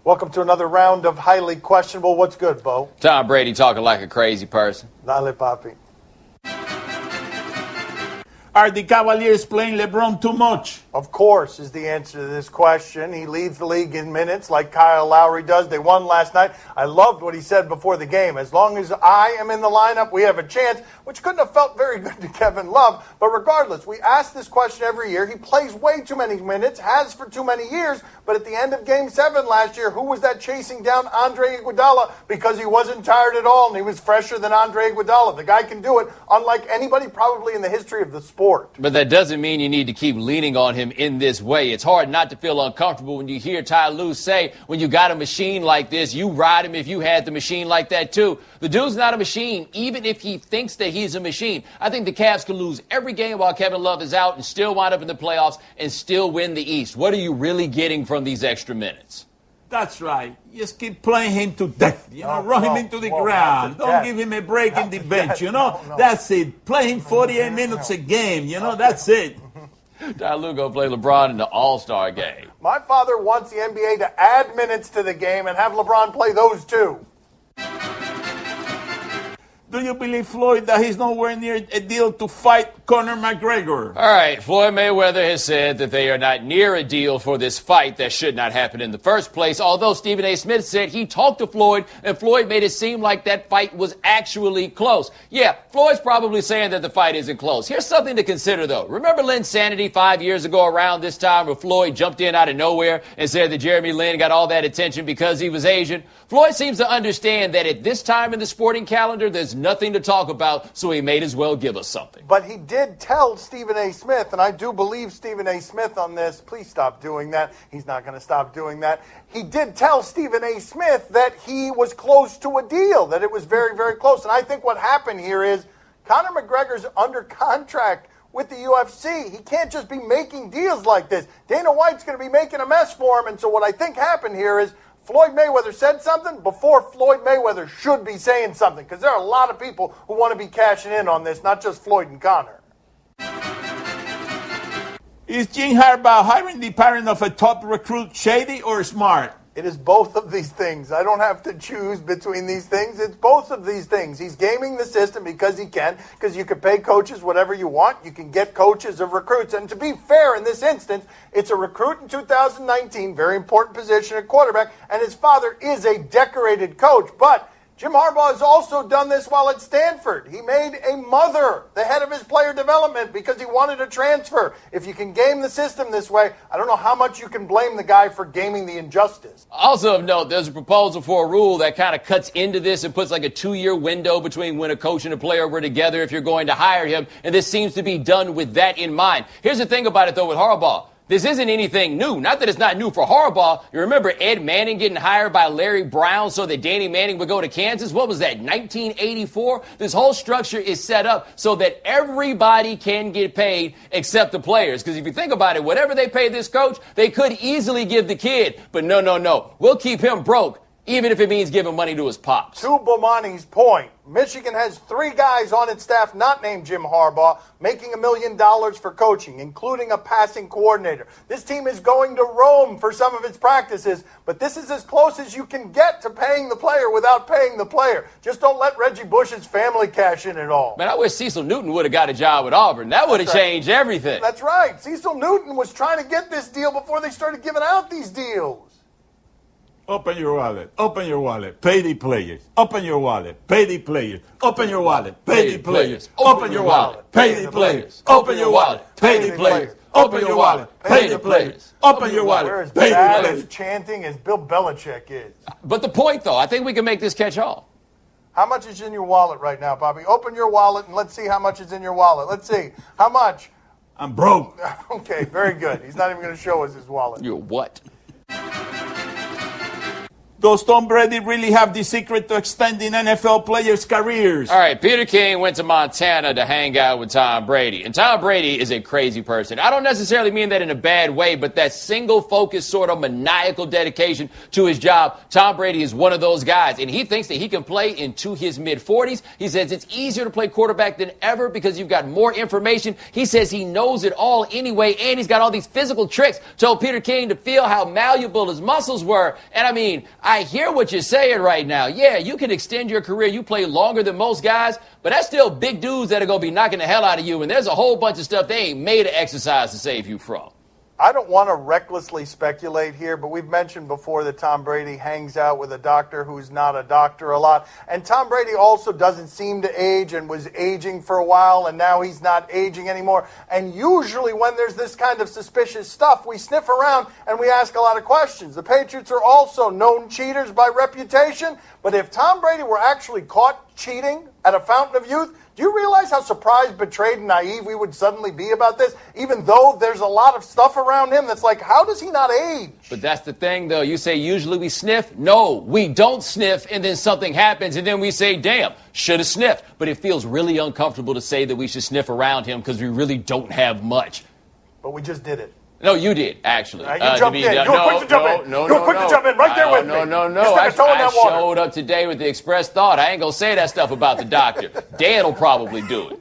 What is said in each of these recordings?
Welcome to another round of Highly Questionable. What's good, Bo? Tom Brady talking like a crazy person. Dale, papi. Are the Cavaliers playing LeBron too much? Of course is the answer to this question. He leads the league in minutes like Kyle Lowry does. They won last night. I loved what he said before the game. As long as I am in the lineup, we have a chance, which couldn't have felt very good to Kevin Love. But regardless, we ask this question every year. He plays way too many minutes, has for too many years. But at the end of Game 7 last year, who was that chasing down Andre Iguodala because he wasn't tired at all and he was fresher than Andre Iguodala? The guy can do it, unlike anybody probably in the history of the sport. But that doesn't mean you need to keep leaning on him in this way. It's hard not to feel uncomfortable when you hear Ty Lue say, when you got a machine like this, you ride him if you had the machine like that too. The dude's not a machine, even if he thinks that he's a machine. I think the Cavs could lose every game while Kevin Love is out and still wind up in the playoffs and still win the East. What are you really getting from these extra minutes? That's right. Just keep playing him to death. Run him into the ground. Don't give him a break in the bench, That's it. Play him 48 minutes a game, That's it. Ty Lue gonna play LeBron in the All-Star game. My father wants the NBA to add minutes to the game and have LeBron play those too. Do you believe, Floyd, that he's nowhere near a deal to fight Conor McGregor? All right, Floyd Mayweather has said that they are not near a deal for this fight that should not happen in the first place, although Stephen A. Smith said he talked to Floyd, and Floyd made it seem like that fight was actually close. Yeah, Floyd's probably saying that the fight isn't close. Here's something to consider, though. Remember Linsanity 5 years ago around this time where Floyd jumped in out of nowhere and said that Jeremy Lin got all that attention because he was Asian? Floyd seems to understand that at this time in the sporting calendar, there's nothing to talk about, so he may as well give us something. But he did tell Stephen A. Smith, and I do believe Stephen A. Smith on this. Please stop doing that. He's not going to stop doing that. He did tell Stephen A. Smith that he was close to a deal, that it was very, very close. And I think what happened here is Conor McGregor's under contract with the UFC. He can't just be making deals like this. Dana White's going to be making a mess for him. And so what I think happened here is Floyd Mayweather said something before Floyd Mayweather should be saying something, because there are a lot of people who want to be cashing in on this, not just Floyd and Conor. Is Jim Harbaugh hiring the parent of a top recruit shady or smart? It is both of these things. I don't have to choose between these things. It's both of these things. He's gaming the system because he can, because you can pay coaches whatever you want. You can get coaches of recruits. And to be fair, in this instance, it's a recruit in 2019, very important position at quarterback, and his father is a decorated coach. But Jim Harbaugh has also done this while at Stanford. He made a mother the head of his player development because he wanted a transfer. If you can game the system this way, I don't know how much you can blame the guy for gaming the injustice. Also of note, there's a proposal for a rule that kind of cuts into this and puts like a 2-year window between when a coach and a player were together if you're going to hire him, and this seems to be done with that in mind. Here's the thing about it, though, with Harbaugh. This isn't anything new. Not that it's not new for Harbaugh. You remember Ed Manning getting hired by Larry Brown so that Danny Manning would go to Kansas? What was that, 1984? This whole structure is set up so that everybody can get paid except the players. Because if you think about it, whatever they pay this coach, they could easily give the kid. But no. We'll keep him broke, even if it means giving money to his pops. To Bomani's point, Michigan has 3 guys on its staff not named Jim Harbaugh making $1 million for coaching, including a passing coordinator. This team is going to Rome for some of its practices, but this is as close as you can get to paying the player without paying the player. Just don't let Reggie Bush's family cash in at all. Man, I wish Cecil Newton would have got a job with Auburn. That would have changed everything. That's right. Cecil Newton was trying to get this deal before they started giving out these deals. Open your wallet. Open your wallet. Pay the players. Open your wallet. Pay the players. Open your wallet. Pay the players. Open your wallet. Pay the players. Open your wallet. Pay the players. Open your wallet. Pay the players. Open your wallet. We're as bad as chanting as Bill Belichick is. But the point, though, I think we can make this catch all. How much is in your wallet right now, Bobby? Open your wallet and let's see how much is in your wallet. Let's see. How much? I'm broke. Okay, very good. He's not even going to show us his wallet. You're what? Does Tom Brady really have the secret to extending NFL players' careers? All right, Peter King went to Montana to hang out with Tom Brady. And Tom Brady is a crazy person. I don't necessarily mean that in a bad way, but that single-focused sort of maniacal dedication to his job, Tom Brady is one of those guys. And he thinks that he can play into his mid-40s. He says it's easier to play quarterback than ever because you've got more information. He says he knows it all anyway, and he's got all these physical tricks. Told Peter King to feel how malleable his muscles were. And I mean, I hear what you're saying right now. Yeah, you can extend your career. You play longer than most guys, but that's still big dudes that are going to be knocking the hell out of you. And there's a whole bunch of stuff they ain't made to exercise to save you from. I don't want to recklessly speculate here, but we've mentioned before that Tom Brady hangs out with a doctor who's not a doctor a lot. And Tom Brady also doesn't seem to age and was aging for a while, and now he's not aging anymore. And usually when there's this kind of suspicious stuff, we sniff around and we ask a lot of questions. The Patriots are also known cheaters by reputation, but if Tom Brady were actually caught cheating at a fountain of youth, do you realize how surprised, betrayed, and naive we would suddenly be about this, even though there's a lot of stuff around him that's like, how does he not age? But that's the thing, though. You say usually we sniff. No, we don't sniff, and then something happens, and then we say, damn, should have sniffed. But it feels really uncomfortable to say that we should sniff around him because we really don't have much. But we just did it. No, you did, actually. You jumped in. You were quick to jump in. You were quick to jump in right there with me. No. I showed up today with the express thought. I ain't going to say that stuff about the doctor. Dan will probably do it.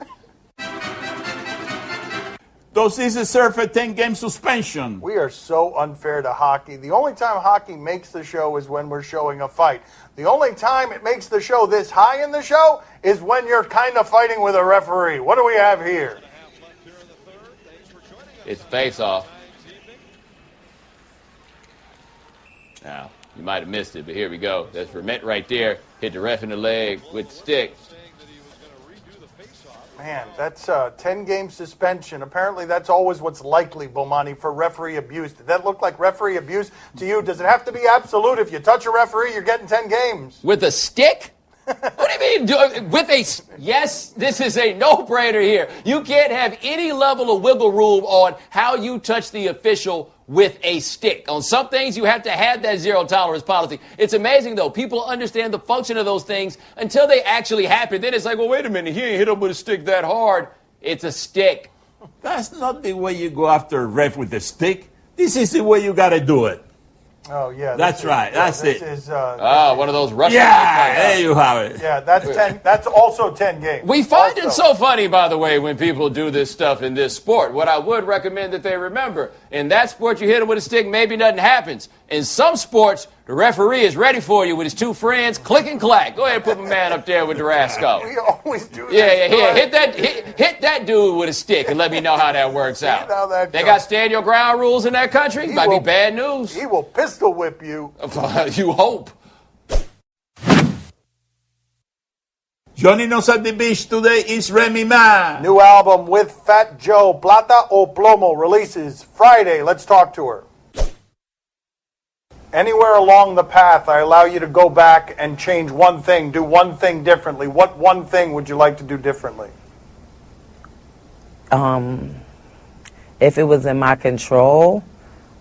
Does this deserve a 10-game suspension? We are so unfair to hockey. The only time hockey makes the show is when we're showing a fight. The only time it makes the show this high in the show is when you're kind of fighting with a referee. What do we have here? It's face-off. Now, you might have missed it, but here we go. That's Vermette right there. Hit the ref in the leg with the stick. Man, that's a 10-game suspension. Apparently, that's always what's likely, Bomani, for referee abuse. Did that look like referee abuse to you? Does it have to be absolute? If you touch a referee, you're getting 10 games. With a stick? What do you mean? Yes, this is a no-brainer here. You can't have any level of wiggle room on how you touch the official with a stick. On some things, you have to have that zero-tolerance policy. It's amazing, though. People understand the function of those things until they actually happen. Then it's like, well, wait a minute. He ain't hit him with a stick that hard. It's a stick. That's not the way you go after a ref with a stick. This is the way you got to do it. Oh, yeah. That's right. That's it. One of those Russian. Yeah, there you have it. Yeah, that's 10. That's also 10 games. We find it so funny, by the way, when people do this stuff in this sport. What I would recommend that they remember, in that sport, you hit them with a stick, maybe nothing happens. In some sports, the referee is ready for you with his two friends, click and clack. Go ahead and put my man up there with Durasco. We always do that. Yeah. Hit that dude with a stick and let me know how that works out. They got stand your ground rules in that country? Might be bad news. He will pistol whip you. You hope. Joining us at the beach today is Remy Ma. New album with Fat Joe, Plata o Plomo, releases Friday. Let's talk to her. Anywhere along the path, I allow you to go back and change one thing, do one thing differently. What one thing would you like to do differently? If it was in my control,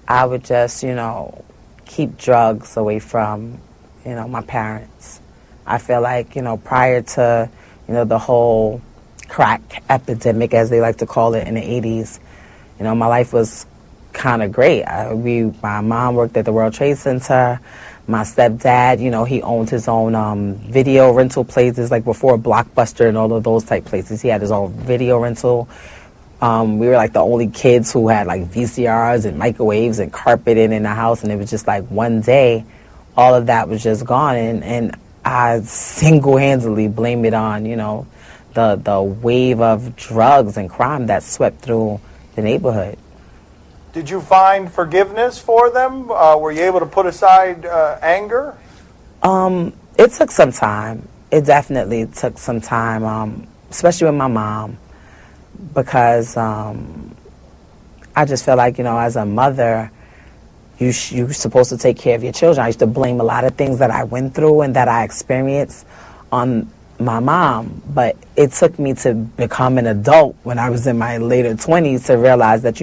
I would just, keep drugs away from, my parents. I feel like, prior to, the whole crack epidemic, as they like to call it, in the 80s, my life was kind of great. My mom worked at the World Trade Center. My stepdad, he owned his own video rental places, like before Blockbuster and all of those type places. He had his own video rental. We were like the only kids who had like VCRs and microwaves and carpeting in the house, and it was just like one day, all of that was just gone, and I single-handedly blame it on, the wave of drugs and crime that swept through the neighborhood. Did you find forgiveness for them? Were you able to put aside anger? It took some time. It definitely took some time, especially with my mom, because I just feel like, as a mother, you're supposed to take care of your children. I used to blame a lot of things that I went through and that I experienced on my mom, but it took me to become an adult when I was in my later 20s to realize that,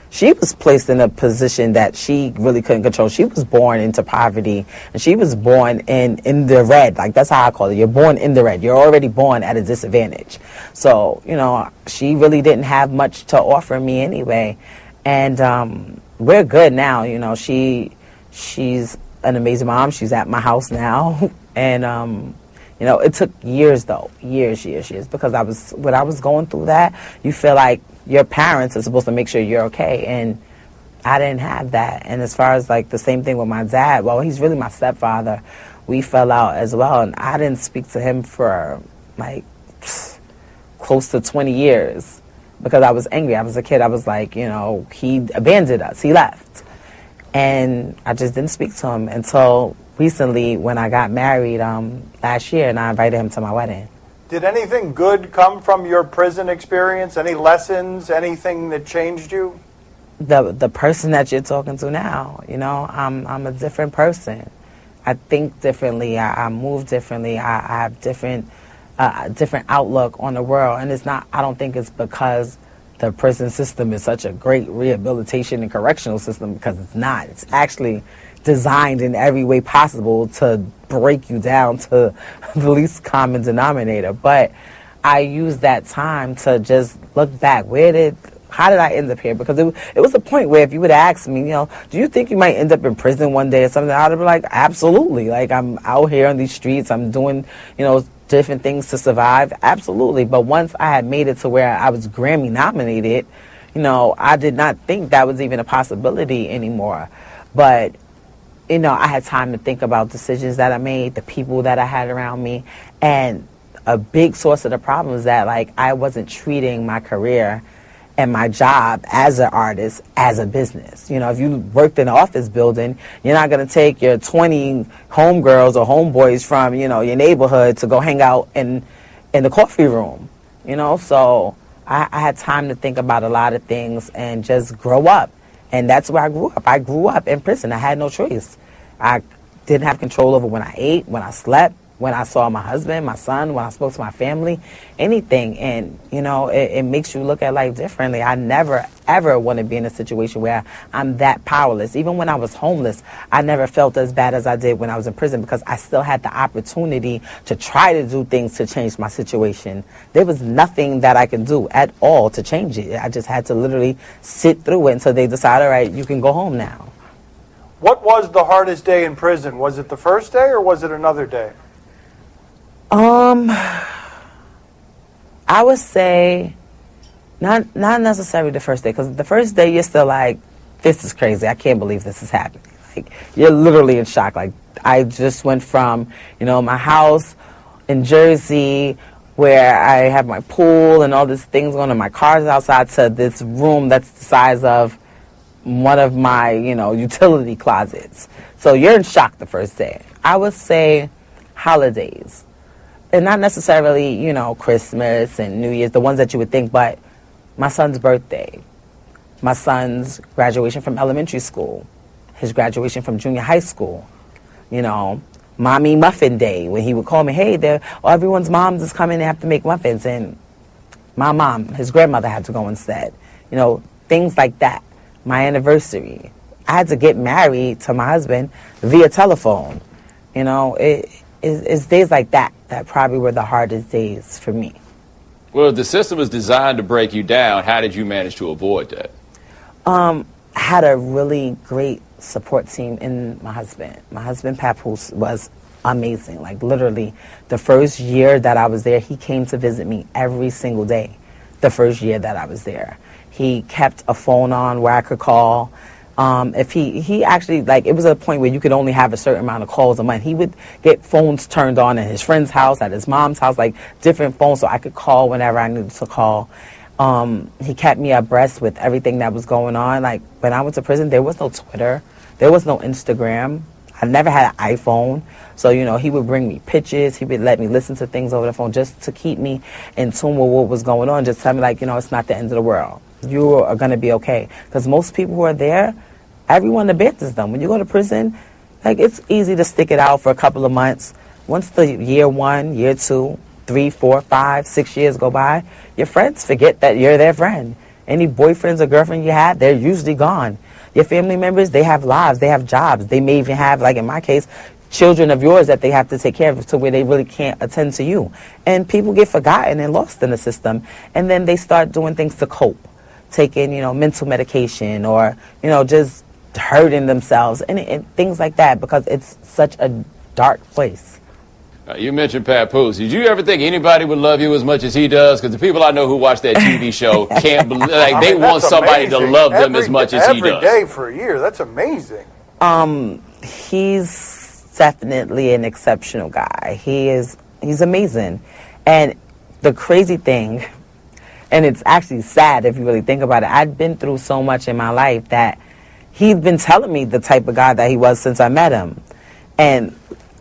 she was placed in a position that she really couldn't control. She was born into poverty, and she was born in the red. Like, that's how I call it. You're born in the red. You're already born at a disadvantage. So, you know, she really didn't have much to offer me anyway. And we're good now. You know, she's an amazing mom. She's at my house now. And, you know, it took years, though. Years, because when I was going through that, you feel like your parents are supposed to make sure you're okay, and I didn't have that. And as far as, like, the same thing with my dad, well, he's really my stepfather. We fell out as well, and I didn't speak to him for, like, close to 20 years because I was angry. I was a kid. I was like, you know, he abandoned us. He left. And I just didn't speak to him until recently when I got married last year, and I invited him to my wedding. Did anything good come from your prison experience? Any lessons? Anything that changed you? The person that you're talking to now, you know, I'm a different person. I think differently. I move differently. I have different outlook on the world, and it's not. I don't think it's because the prison system is such a great rehabilitation and correctional system, because it's not. It's actually designed in every way possible to break you down to the least common denominator. But I used that time to just look back. How did I end up here? Because it was a point where if you would ask me, you know, do you think you might end up in prison one day or something, I'd be like, absolutely. Like, I'm out here on these streets, I'm doing, you know, different things to survive. Absolutely. But once I had made it to where I was Grammy nominated, you know, I did not think that was even a possibility anymore. But you know, I had time to think about decisions that I made, the people that I had around me, and a big source of the problem is that, like, I wasn't treating my career and my job as an artist as a business. You know, if you worked in an office building, you're not going to take your 20 homegirls or homeboys from, you know, your neighborhood to go hang out in the coffee room, you know. So I had time to think about a lot of things and just grow up. And that's where I grew up. I grew up in prison. I had no choice. I didn't have control over when I ate, when I slept, when I saw my husband, my son, when I spoke to my family, anything. And, you know, it makes you look at life differently. I never, ever want to be in a situation where I'm that powerless. Even when I was homeless, I never felt as bad as I did when I was in prison, because I still had the opportunity to try to do things to change my situation. There was nothing that I could do at all to change it. I just had to literally sit through it until they decided, all right, you can go home now. What was the hardest day in prison? Was it the first day or was it another day? I would say not necessarily the first day, because the first day you're still like, this is crazy. I can't believe this is happening. Like, you're literally in shock. Like, I just went from, you know, my house in Jersey where I have my pool and all these things going on, my car's outside, to this room that's the size of one of my, you know, utility closets. So you're in shock the first day. I would say holidays. And not necessarily, you know, Christmas and New Year's, the ones that you would think, but my son's birthday, my son's graduation from elementary school, his graduation from junior high school, you know, Mommy Muffin Day, when he would call me, hey, everyone's moms is coming, they have to make muffins, and my mom, his grandmother, had to go instead. You know, things like that. My anniversary. I had to get married to my husband via telephone. You know, it's days like that that probably were the hardest days for me. Well, the system was designed to break you down. How did you manage to avoid that? I had a really great support team in my husband. My husband, Papoose, was amazing. Like, literally, the first year that I was there, he came to visit me every single day. The first year that I was there, he kept a phone on where I could call. If he actually, like, it was a point where you could only have a certain amount of calls a month. He would get phones turned on at his friend's house, at his mom's house, like different phones, so I could call whenever I needed to call. He kept me abreast with everything that was going on. Like, when I went to prison, there was no Twitter, there was no Instagram. I never had an iPhone. So, you know, he would bring me pictures. He would let me listen to things over the phone just to keep me in tune with what was going on. Just tell me, like, you know, it's not the end of the world. You are going to be okay. Because most people who are there, everyone abandons them. When you go to prison, like, it's easy to stick it out for a couple of months. Once the year 1, year 2, 3, 4, 5, 6 years go by, your friends forget that you're their friend. Any boyfriends or girlfriend you had, they're usually gone. Your family members, they have lives, they have jobs. They may even have, like in my case, children of yours that they have to take care of to where they really can't attend to you. And people get forgotten and lost in the system. And then they start doing things to cope, taking, mental medication or, just hurting themselves and things like that because it's such a dark place. You mentioned Papoose. Did you ever think anybody would love you as much as he does? Because the people I know who watch that TV show can't believe, they want somebody to love them as much as he does. Every day for a year. That's amazing. He's definitely an exceptional guy. He's amazing. And the crazy thing, and it's actually sad if you really think about it, I've been through so much in my life that he's been telling me the type of guy that he was since I met him. And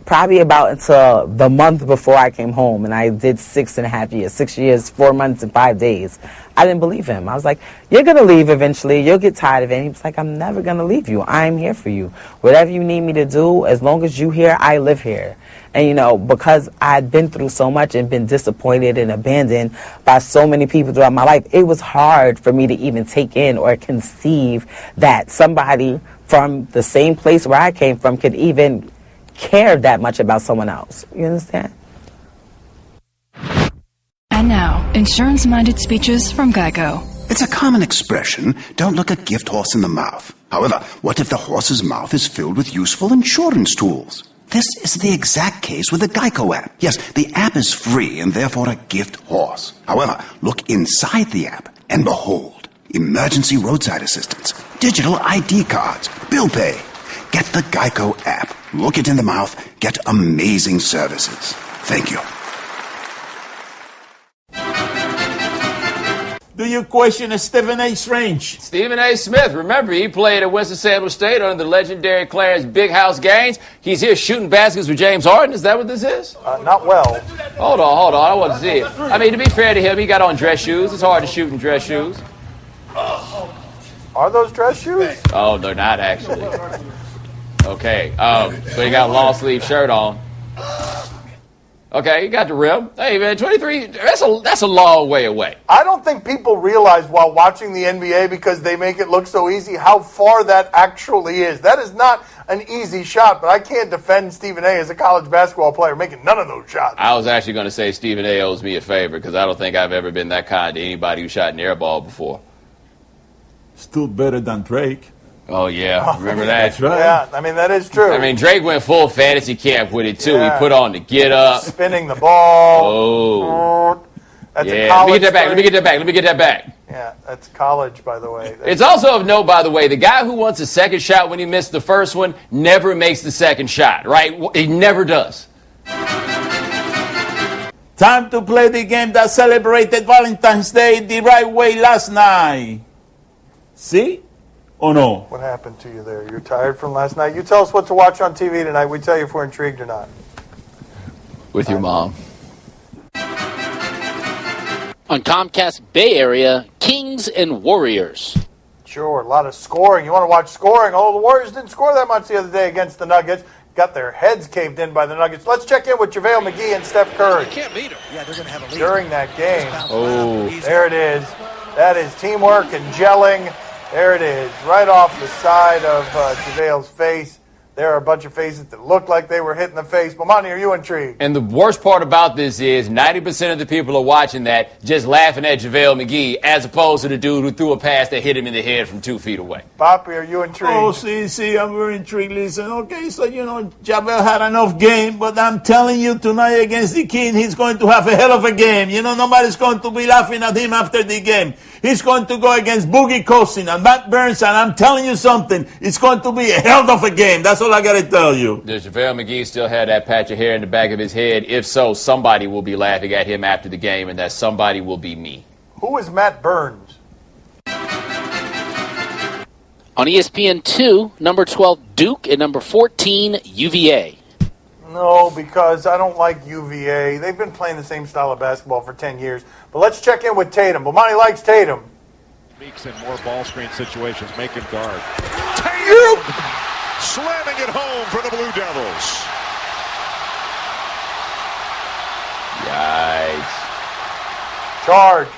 probably about until the month before I came home, and I did 6.5 years, 6 years, 4 months, and 5 days. I didn't believe him. I was like, you're going to leave eventually. You'll get tired of it. And he was like, I'm never going to leave you. I'm here for you. Whatever you need me to do, as long as you're here, I live here. And, because I'd been through so much and been disappointed and abandoned by so many people throughout my life, it was hard for me to even take in or conceive that somebody from the same place where I came from could even care that much about someone else. You understand? And now, insurance-minded speeches from Geico. It's a common expression, don't look a gift horse in the mouth. However, what if the horse's mouth is filled with useful insurance tools? This is the exact case with the Geico app. Yes, the app is free and therefore a gift horse. However, look inside the app and behold, emergency roadside assistance, digital ID cards, bill pay. Get the Geico app. Look it in the mouth. Get amazing services. Thank you. Do you question Stephen A. Strange? Stephen A. Smith, remember, he played at Winston-Salem State under the legendary Clarence Big House Gaines. He's here shooting baskets with James Harden. Is that what this is? Not well. Hold on. I want to see it. I mean, to be fair to him, he got on dress shoes. It's hard to shoot in dress shoes. Are those dress shoes? Oh, they're not actually. Okay, so he got a long sleeve shirt on. Okay, you got the rim. Hey, man, 23, that's a long way away. I don't think people realize while watching the NBA, because they make it look so easy, how far that actually is. That is not an easy shot, but I can't defend Stephen A. as a college basketball player making none of those shots. I was actually going to say Stephen A. owes me a favor because I don't think I've ever been that kind to anybody who shot an air ball before. Still better than Drake. Oh, yeah. Remember that? That's right. Yeah, I mean, that is true. I mean, Drake went full fantasy camp with it, too. Yeah. He put on the get up. Spinning the ball. Oh. That's a Yeah, college let me get that back. Yeah, that's college, by the way. It's also of note, by the way, the guy who wants a second shot when he missed the first one never makes the second shot, right? He never does. Time to play the game that celebrated Valentine's Day the right way last night. See? Or no? What happened to you there? You're tired from last night? You tell us what to watch on TV tonight. We tell you if we're intrigued or not. With your mom. On Comcast Bay Area, Kings and Warriors. Sure, a lot of scoring. You want to watch scoring? Oh, the Warriors didn't score that much the other day against the Nuggets. Got their heads caved in by the Nuggets. Let's check in with JaVale McGee and Steph Curry. You can't beat them. Yeah, they're going to have a lead. During that game. Oh. There it is. That is teamwork and gelling. There it is, right off the side of JaVale's face. There are a bunch of faces that look like they were hit in the face. Bomani, are you intrigued? And the worst part about this is 90% of the people are watching that just laughing at JaVale McGee as opposed to the dude who threw a pass that hit him in the head from 2 feet away. Poppy, are you intrigued? Oh, see, I'm very intrigued. Listen, okay, so, JaVale had enough game, but I'm telling you, tonight against the King, he's going to have a hell of a game. Nobody's going to be laughing at him after the game. He's going to go against Boogie Cousins and Matt Burns, and I'm telling you something, it's going to be a hell of a game. That's all I got to tell you. Does JaVale McGee still have that patch of hair in the back of his head? If so, somebody will be laughing at him after the game, and that somebody will be me. Who is Matt Burns? On ESPN 2, number 12 Duke and number 14 UVA. No, because I don't like UVA. They've been playing the same style of basketball for 10 years. But let's check in with Tatum. Bomani likes Tatum. Meeks in more ball screen situations. Make him guard. Tatum! Slamming it home for the Blue Devils. Yikes. Charge.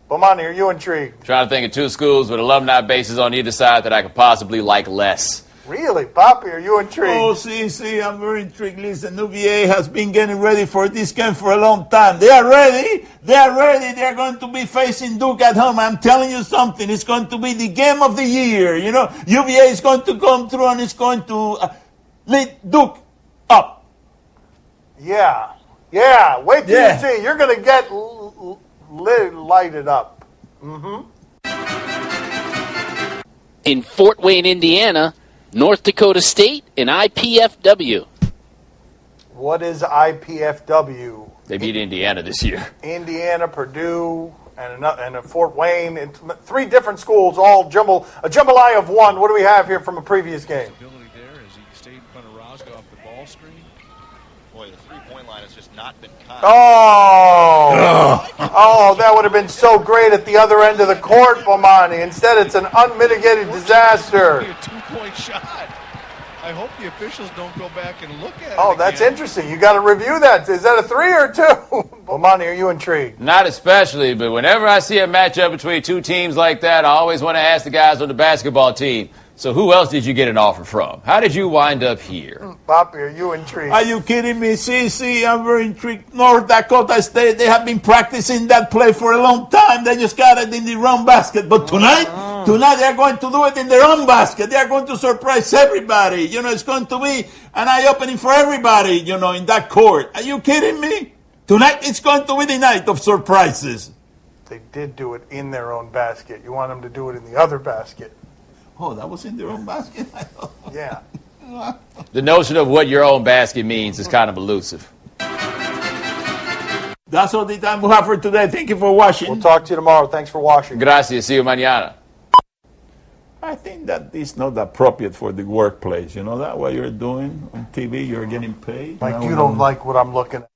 Bomani, are you intrigued? Trying to think of two schools with alumni bases on either side that I could possibly like less. Really? Poppy, are you intrigued? Oh, see, I'm very intrigued. Listen, UVA has been getting ready for this game for a long time. They are ready. They're going to be facing Duke at home. I'm telling you something. It's going to be the game of the year. You know, UVA is going to come through and it's going to lead Duke up. Yeah. Wait till you see. You're going to get lighted up. In Fort Wayne, Indiana, North Dakota State and IPFW. What is IPFW? They beat Indiana this year. Indiana, Purdue, and a Fort Wayne. It's 3 different schools, all a jambalaya of one. What do we have here from a previous game? There as he stayed in front of Roscoe off the ball screen. Boy, the three-point line has just not been caught. Oh, that would have been so great at the other end of the court, Bomani. Instead, it's an unmitigated disaster. A 2-point shot. I hope the officials don't go back and look at it. Oh, that's interesting. You got to review that. Is that a 3 or 2? Bomani, are you intrigued? Not especially, but whenever I see a matchup between two teams like that, I always want to ask the guys on the basketball team, so who else did you get an offer from? How did you wind up here? Poppy, are you intrigued? Are you kidding me? See, I'm very intrigued. North Dakota State, they have been practicing that play for a long time. They just got it in the wrong basket. But tonight they're going to do it in their own basket. They're going to surprise everybody. You know, it's going to be an eye-opening for everybody, you know, in that court. Are you kidding me? Tonight it's going to be the night of surprises. They did do it in their own basket. You want them to do it in the other basket. Oh, that was in their own basket? Yeah. The notion of what your own basket means is kind of elusive. That's all the time we have for today. Thank you for watching. We'll talk to you tomorrow. Thanks for watching. Gracias. See you mañana. I think that is not appropriate for the workplace. You know that what you're doing on TV, you're getting paid. Like you don't like what I'm looking at.